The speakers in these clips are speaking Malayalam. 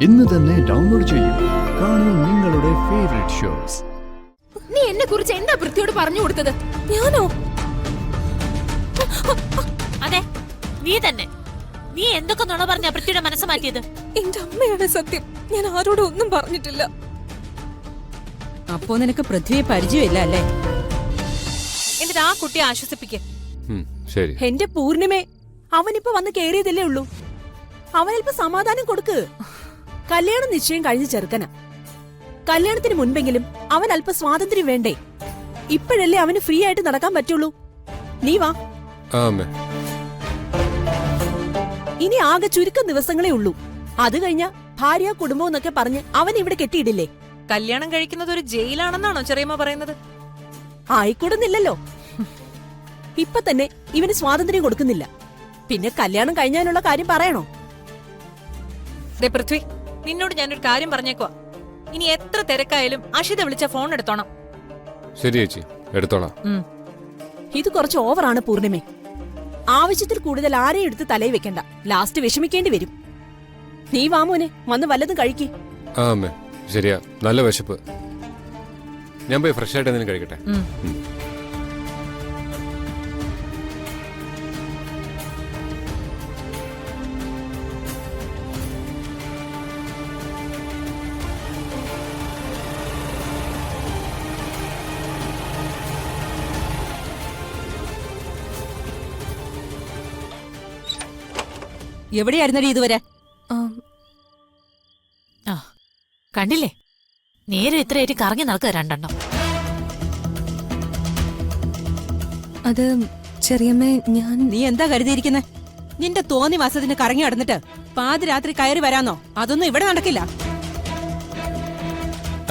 ഇന്ന് തന്നെ ഡൗൺലോഡ് ചെയ്യൂ. കാണൂ നിങ്ങളുടെ ഫേവറേറ്റ് ഷോസ്. നീ എന്നെ കുറിച്ച് എന്താ പൃഥ്വിയോട് പറഞ്ഞു കൊടുത്തത്? ഞാനോ? അതെ, നീ തന്നെ. നീ എന്തൊക്കെ നുണ പറഞ്ഞ പൃഥ്വിയുടെ മനസ്സ് മാറ്റിയത്? എന്റെ അമ്മയാണ് സത്യം. ഞാൻ ആരോടും ഒന്നും പറഞ്ഞിട്ടില്ല. അപ്പോ നിനക്ക് പൃഥ്വിയെ പരിചയമില്ല അല്ലേ? എന്നിട്ട് ആ കുട്ടിയെ ആശ്വസിപ്പിക്കേ. ശരി. എന്റെ പൂർണിമേ, അവനിപ്പോ വന്ന് കേറിയതല്ലേ ഉള്ളൂ. അവനിപ്പോ സമാധാനം കൊടുക്ക്. കല്യാണം നിശ്ചയം കഴിഞ്ഞ ചെറുക്കനാ. കല്യാണത്തിന് മുൻപെങ്കിലും അവൻ അല്പ സ്വാതന്ത്ര്യം വേണ്ടേ? ഇപ്പോഴല്ലേ അവന് ഫ്രീ ആയിട്ട് നടക്കാൻ പറ്റുള്ളൂ. നീ വാ. ഇനി ആകെ ചുരുക്കം ദിവസങ്ങളേ ഉള്ളൂ. അത് കഴിഞ്ഞ ഭാര്യ കുടുംബം എന്നൊക്കെ പറഞ്ഞ് അവൻ ഇവിടെ കെട്ടിയിടില്ലേ? കല്യാണം കഴിക്കുന്നത് ഒരു ജയിലാണെന്നാണോ ചെറിയമ്മ പറയുന്നത്? ആയിക്കൂടുന്നില്ലല്ലോ. ഇപ്പൊ തന്നെ ഇവന് സ്വാതന്ത്ര്യം കൊടുക്കുന്നില്ല. പിന്നെ കല്യാണം കഴിഞ്ഞാലുള്ള കാര്യം പറയണോ? പൃഥ്വി, നിന്നോട് ഞാനൊരു കാര്യം പറഞ്ഞേക്കുവാ. ഇനി എത്ര തിരക്കായാലും അഷിത വിളിച്ച ഫോൺ എടുത്തോണം. ശരി ചേച്ചി, എടുത്തോളാം. ഇത് കുറച്ച് ഓവറാണ് പൂർണിമേ. ആവശ്യത്തിൽ കൂടുതൽ ആരെയും എടുത്ത് തലയിൽ വെക്കണ്ട. ലാസ്റ്റ് വിഷമിക്കേണ്ടി വരും. നീ വാമോനെ, വന്ന് വല്ലതും കഴിക്കേ. അമ്മേ, ശരിയാ, നല്ല വിശപ്പ്. ഞാൻ പോയി ഫ്രഷ് ആയിട്ട് എന്തെങ്കിലും കഴിക്കട്ടെ. എവിടെയായിരുന്നടി ഇതുവരെ? കണ്ടില്ലേ, നേരെ ഇത്രയായിട്ട് കറങ്ങി നടക്കുക രണ്ടെണ്ണം. അത് ചെറിയമ്മേ, നീ എന്താ കരുതിയിരിക്കുന്നെ? നിന്റെ തോന്നി മാസത്തിന് കറങ്ങി നടന്നിട്ട് പാതിരാത്രി കയറി വരാന്നോ? അതൊന്നും ഇവിടെ നടക്കില്ല.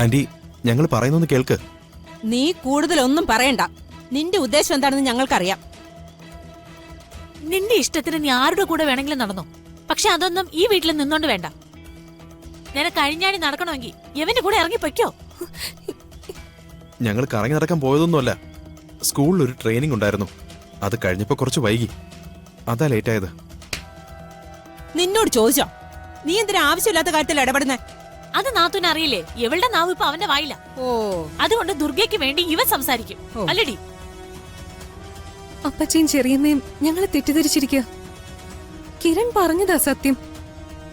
ആന്റി, ഞങ്ങൾ പറയുന്നൊന്ന് കേൾക്ക്. നീ കൂടുതലൊന്നും പറയണ്ട. നിന്റെ ഉദ്ദേശം എന്താണെന്ന് ഞങ്ങൾക്കറിയാം. നിന്റെ ഇഷ്ടത്തിന് നീ ആരുടെ കൂടെ വേണമെങ്കിലും നടന്നോ. പക്ഷെ അതൊന്നും ഈ വീട്ടിൽ നിന്നോണ്ട് വേണ്ട. നിനക്ക് കഴിഞ്ഞാടി നടക്കണമെങ്കിൽ എവന്റെ കൂടെ ഇറങ്ങി പൊയ്ക്കോ. ഞങ്ങൾ കറങ്ങി നടക്കാൻ പോയതൊന്നുമല്ല. സ്കൂളിൽ ഒരു ട്രെയിനിങ് ഉണ്ടായിരുന്നു. അത് കഴിഞ്ഞപ്പോ കുറച്ച് വൈകി. അതാ ലേറ്റ് ആയത്. നിന്നോട് ചോദിച്ചോ? നീ എന്തിനാ ആവശ്യമില്ലാത്ത കാര്യത്തിൽ ഇടപെടുന്നേ? അത് നാത്തൂന് അറിയില്ലേ? എവളുടെ നാവ് ഇപ്പൊ അവന്റെ വായില. ഓ, അതുകൊണ്ട് ദുർഗയ്ക്ക് വേണ്ടി ഇവൻ സംസാരിക്കും, അല്ലടി? അപ്പച്ചയും ചെറിയമ്മയും ഞങ്ങളെ തെറ്റിദ്ധരിച്ചിരിക്കുക. കിരൺ പറഞ്ഞതാ സത്യം.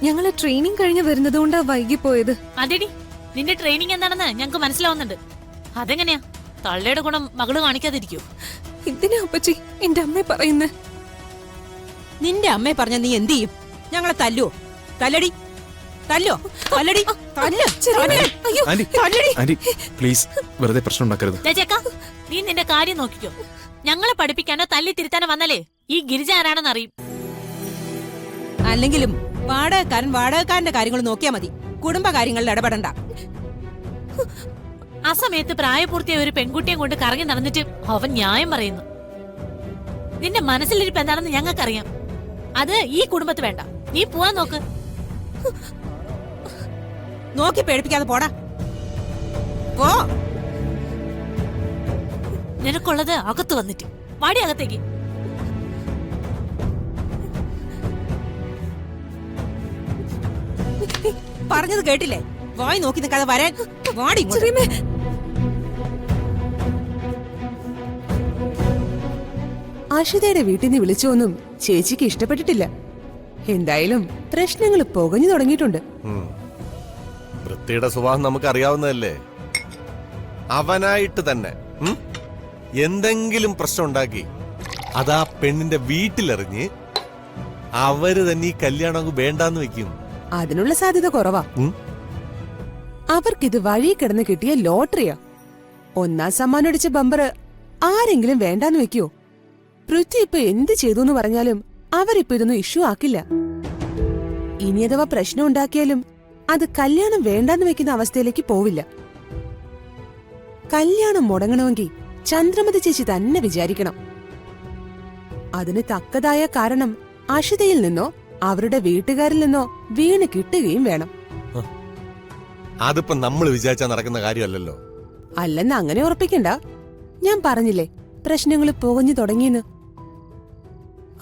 ഞങ്ങള് ട്രെയിനിങ് കഴിഞ്ഞ് വരുന്നതുകൊണ്ടാ വൈകിപ്പോയത്. അതെടി, നിന്റെ ട്രെയിനിങ് എന്താണെന്ന് ഞങ്ങക്ക് മനസ്സിലാവുന്നുണ്ട്. അതെങ്ങനെയാ തള്ളയുടെ ഗുണം മകള് കാണിക്കാതിരിക്കൂ? എന്തിനാ അപ്പച്ചി എന്റെ അമ്മ പറയുന്നേ? നിന്റെ അമ്മയെ പറഞ്ഞ നീ എന്ത് ചെയ്യും? ഞങ്ങളെ തല്ലുവോ? തല്ലടി, തല്ലോ, തല്ലടി, ആന്റി പ്ലീസ്, വെറുതെ പ്രശ്നം ഉണ്ടാക്കരുത്. നീ നിന്റെ കാര്യം നോക്കിക്കോ. ഞങ്ങളെ പഠിപ്പിക്കാനോ തല്ലി തിരുത്താനോ വന്നാലേ ഈ ഗിരിജ ആരാണെന്ന് അറിയും. അല്ലെങ്കിലും വാടകക്കാരന്റെ കാര്യങ്ങൾ നോക്കിയാ മതി. കുടുംബകാര്യങ്ങളിൽ ഇടപെടണ്ട. ആ സമയത്ത് പ്രായപൂർത്തിയായ ഒരു പെൺകുട്ടിയെ കൊണ്ട് കറങ്ങി നടന്നിട്ട് അവൻ ന്യായം പറയുന്നു. നിന്റെ മനസ്സിലിരിപ്പ് എന്താണെന്ന് ഞങ്ങൾക്കറിയാം. അത് ഈ കുടുംബത്ത് വേണ്ട. നീ പോവാൻ നോക്ക്. നോക്കി പേടിപ്പിക്കാതെ പോടാ. പോ. നിനക്കുള്ളത് അകത്ത് വന്നിട്ട് വാടി അകത്തേക്ക്. പറഞ്ഞത് കേട്ടില്ലേ? വായി നോക്കി നിൽക്കാതെ വരാൻ. വാടി. ആഷിതയുടെ വീട്ടിൽ നിന്ന് വിളിച്ചൊന്നും ചേച്ചിക്ക് ഇഷ്ടപ്പെട്ടിട്ടില്ല. എന്തായാലും പ്രശ്നങ്ങൾ പുകഞ്ഞു തുടങ്ങിയിട്ടുണ്ട്. വൃത്തിയുടെ സ്വഭാവം നമുക്ക് അറിയാവുന്നതല്ലേ. അവനായിട്ട് തന്നെ എന്തെങ്കിലും പ്രശ്നം ഉണ്ടാക്കി അതാ പെണ്ണിന്റെ വീട്ടിലെറിഞ്ഞ് അവര് തന്നെ ഈ കല്യാണം വേണ്ടാന്ന് വെക്കും. അതിനുള്ള സാധ്യത കുറവാ. അവർക്കിത് വഴി കിടന്ന് കിട്ടിയ ലോട്ടറിയാ. ഒന്നാം സമ്മാനം അടിച്ച ബമ്പർ ആരെങ്കിലും വേണ്ടാന്ന് വെക്കോ? പൃഥ്വി ഇപ്പൊ എന്ത് ചെയ്തു പറഞ്ഞാലും അവരിപ്പോ ഇതൊന്നും ഇഷ്യൂ ആക്കില്ല. ഇനി അഥവാ പ്രശ്നം ഉണ്ടാക്കിയാലും അത് കല്യാണം വേണ്ടാന്ന് വെക്കുന്ന അവസ്ഥയിലേക്ക് പോവില്ല. കല്യാണം മുടങ്ങണമെങ്കിൽ ചന്ദ്രമതി ചേച്ചി തന്നെ വിചാരിക്കണം. അതിന് തക്കതായ കാരണം അഷിതയിൽ നിന്നോ അവരുടെ വീട്ടുകാരിൽ നിന്നോ വീണ് കിട്ടുകയും വേണം. അതിപ്പോ നമ്മൾ വിചാരിച്ചാ നടക്കുന്ന കാര്യമല്ലല്ലോ. അല്ലെന്ന് അങ്ങനെ ഉറപ്പിക്കണ്ട. ഞാൻ പറഞ്ഞില്ലേ പ്രശ്നങ്ങൾ പുകഞ്ഞു തുടങ്ങിയെന്ന്.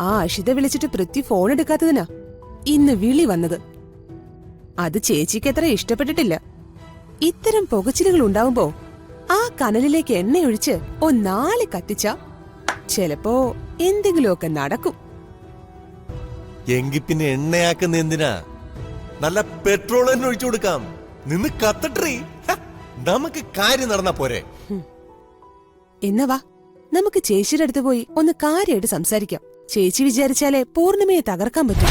ആ അഷിത വിളിച്ചിട്ട് പൃഥ്വി ഫോൺ എടുക്കാത്തതിനാ ഇന്ന് വിളി വന്നത്. അത് ചേച്ചിക്ക് അത്ര ഇഷ്ടപ്പെട്ടിട്ടില്ല. ഇത്തരം പുകച്ചിലുകൾ ഉണ്ടാവുമ്പോ ആ കനലിലേക്ക് എണ്ണയൊഴിച്ച് ഒന്നാളി കത്തിച്ച ചിലപ്പോ എന്തെങ്കിലുമൊക്കെ നടക്കും. എങ്കി പിന്നെ എണ്ണയാക്കുന്ന എന്തിനാ? നല്ല പെട്രോൾ തന്നെ ഒഴിച്ചു കൊടുക്കാം. നിന്ന് കത്തട്രീ. നമുക്ക് കാര്യം നടന്നാ പോരെ? എന്നാ വാ, നമുക്ക് ചേച്ചിയുടെ അടുത്ത് പോയി ഒന്ന് കാര്യമായിട്ട് സംസാരിക്കാം. ചേച്ചി വിചാരിച്ചാലേ പൂർണിമയെ തകർക്കാൻ പറ്റും.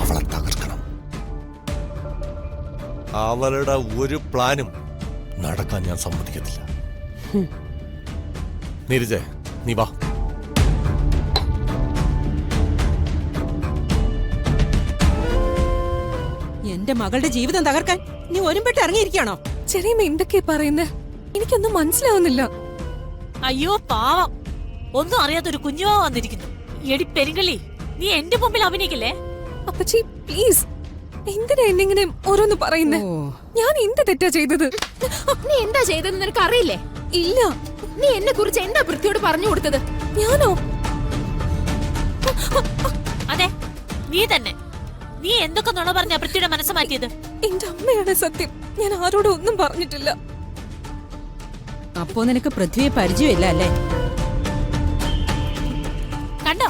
അവളെ തകർക്കണം. അവളുടെ ഒരു പ്ലാനും നടക്കാൻ ഞാൻ സമ്മതിക്കത്തില്ല. നീരജേ, നീ വാ. എന്റെ മകളുടെ ജീവിതം തകർക്കാൻ നീ ഒരുമ്പെട്ട് ഇറങ്ങിയിരിക്കണോ? ചെറിയമ്മ എന്തൊക്കെയാ പറയുന്നേ? എനിക്കൊന്നും മനസ്സിലാവുന്നില്ല. അയ്യോ പാവം, ഒന്നും അറിയാത്തൊരു കുഞ്ഞുവാ വന്നിരിക്കുന്നു. എടി പെരുങ്കള്ളി, നീ എന്റെ മുമ്പിൽ അഭിനയിക്കില്ലേ? അപ്പച്ചി പ്ലീസ്, എന്തിനാ എന്നിങ്ങനെ ഓരോന്ന് പറയുന്നേ? ഞാൻ എന്ത് തെറ്റാ ചെയ്തത്? നീ എന്താ ചെയ്തതെന്ന് നിനക്ക് അറിയില്ലേ? ഇല്ല. നീ എന്നെ കുറിച്ച് എന്താ പൃഥ്വിയോട് പറഞ്ഞു കൊടുത്തത്? ഞാനോ? അതെ, നീ തന്നെ. നീ എന്തൊക്കെ നുണ പറഞ്ഞ പൃഥ്വിയുടെ മനസ്സ് മാറ്റിയത്? എന്റെ അമ്മയാണ് സത്യം. ഞാൻ ആരോടും ഒന്നും പറഞ്ഞിട്ടില്ല. അപ്പോ നിനക്ക് പൃഥ്വിയെ പരിചയമില്ല അല്ലേ? കണ്ടോ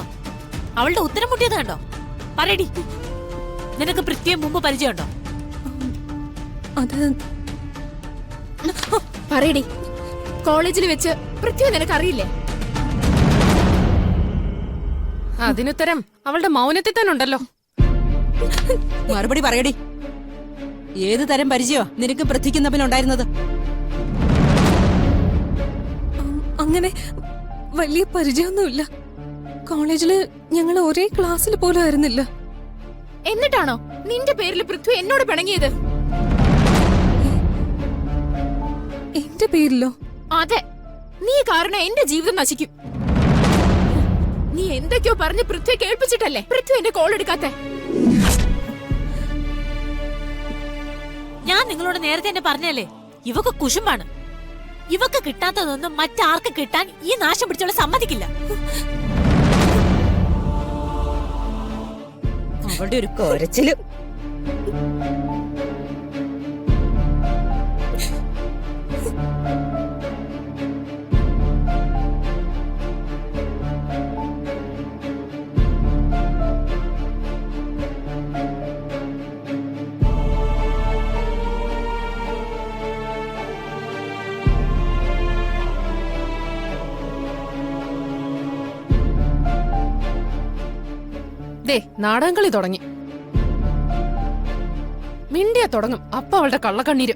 അവളുടെ ഉത്തരം മുട്ടിയത്? കണ്ടോ? പറയടി, നിനക്ക് പൃഥ്വിയെ മുമ്പ് പരിചയമുണ്ടോ? അത് പറയടി, കോളേജിൽ വെച്ച് പൃഥ്വിയെ നിനക്ക് അറിയില്ലേ? അതിനുത്തരം അവളുടെ മൗനത്തിൽ തന്നെ ഉണ്ടല്ലോ. മറുപടി പറയടി. ഏത് തരം പരിചയോ നിനക്ക് പൃഥ്വിക്ക് തമ്മിലുണ്ടായിരുന്നത്? അങ്ങനെ വലിയ പരിചയമൊന്നുമില്ല. കോളേജില് ഞങ്ങൾ ഒരേ ക്ലാസ്സിൽ പോലും ആയിരുന്നില്ല. എന്നിട്ടാണോ നിന്റെ പേരിൽ പൃഥ്വി എന്നോട് പിണങ്ങിയത്? എന്റെ പേരിലോ? അതെ, നീ കാരണം എന്റെ ജീവിതം നശിക്കും. നീ എന്തൊക്കെയോ പറഞ്ഞ് പൃഥ്വിയെ കേൾപ്പിച്ചിട്ടല്ലേ പൃഥ്വി എന്റെ കോൾ എടുക്കാത്തെ? ഞാൻ നിങ്ങളോട് നേരത്തെ തന്നെ പറഞ്ഞല്ലേ, ഇവക്ക് കുശുമ്പാണ്. ഇവക്ക് കിട്ടാത്തതൊന്നും മറ്റാർക്ക് കിട്ടാൻ ഈ നാശം പിടിച്ചോളെ സമ്മതിക്കില്ല. അവളുടെ ഒരു കൊരച്ചില്. നാടകങ്ങളി തുടങ്ങി. മിണ്ടിയ തുടങ്ങും അപ്പൊ അവളുടെ കള്ളക്കണ്ണീര്.